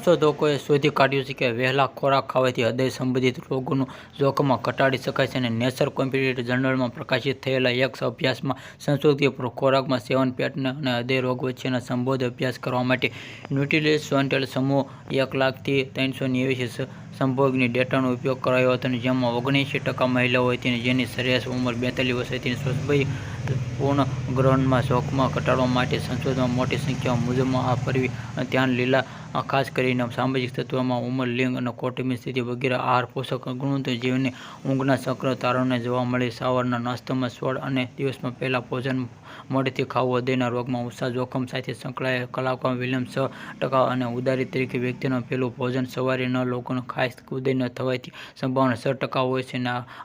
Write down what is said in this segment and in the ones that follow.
સંશોધકોએ શોધી કાઢ્યું છે કે વહેલા ખોરાક ખાવાથી હૃદય સંબંધિત રોગોનું જોખમ ઘટાડી શકાય છે. અને નેચર કોમ્પ્યુટર જર્નલમાં પ્રકાશિત થયેલા એક અભ્યાસમાં સંશોધકોએ ખોરાકમાં સેવન પેટર્ન અને હૃદય રોગ વચ્ચેના સંબંધનો અભ્યાસ કરવા માટે ન્યુટ્રિશનિસ્ટ સમૂહ 1,00,000 થી 389 સંભોગની ડેટાનો ઉપયોગ કરાયો હતો, જેમાં 79% મહિલાઓ હતી જેની સરેરાશ ઉંમર 42 વર્ષ હતી. સ્વાસ્થ્યપૂર્ણ ગ્રહણના જોખમ ઘટાડવા માટે સંશોધનમાં મોટી સંખ્યા મુજબમાં આ પરવી ધ્યાન લીલા ખાસ કરીને સામાજિક તત્વોમાં ઉંમર, લિંગ અને કૌટુંબિક સ્થિતિ વગેરે આહાર પોષક ગુણો જેવી ઊંઘના સક્રિય તારણો જોવા મળે. સવારના નાસ્તામાં છોડ અને દિવસમાં પહેલા ભોજન મોડેથી ખાવું હૃદયના રોગના ઊંચા જોખમ સાથે સંકળાયેલ કલાકોમાં વિલંબ 6% અને ઉદાહરણ તરીકે વ્યક્તિનું પહેલું ભોજન સવારે ન લોકોને ખાસ ઉદય ન થવાની સંભાવના 6% હોય છે.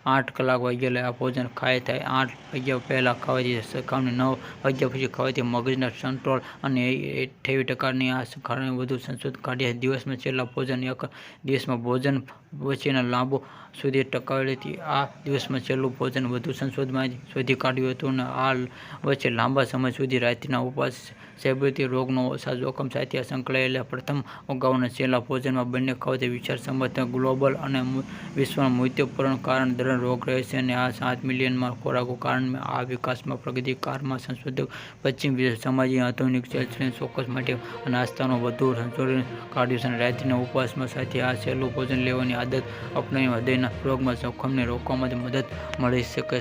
8 કલાક વાગ્યે આ ભોજન ખાય થાય 8 વાગ્યા પહેલા ખાવાથી સરખામણી 9 વાગ્યા પછી ખાવાથી મગજના કંટ્રોલ અને 28% આ કારણે વધુ સંશોધન કાઢ્યા. દિવસમાં છેલ્લા ભોજન એક દિવસમાં ભોજન વચ્ચેના લાંબો સુધી ટકાવારીથી આ દિવસમાં છેલ્લું ભોજન વધુ સંશોધનમાં શોધી કાઢ્યું હતું અને આ વચ્ચે લાંબા સમય સુધી રાત્રિના ઉપવાસ સાયબિલિટી રોગનો ઓછા જોખમ સાથે સંકળાયેલા પ્રથમ અગાઉના છેલ્લા ભોજનમાં બંને ખાવાથી વિચાર સમર્થન ગ્લોબલ અને વિશ્વમાં મૃત્યુપૂર્ણ કારણ દરમિયાન રોગ રહે છે. અને આ 7 મિલિયનમાં ખોરાકો કારણે આ વિકાસમાં પ્રગતિ કારમાં સંશોધકો પશ્ચિમ સમાજની આધુનિક ચાલચલણ ચોક્કસ માટે નાસ્તાનો વધુ સંશોધન કાઢ્યું છે અને રાત્રિના ઉપવાસમાં સાથે આ છેલ્લું ભોજન લેવાની આદત અપનાવી હૃદયના રોગના જોખમને રોકવામાં મદદ મળી શકે છે.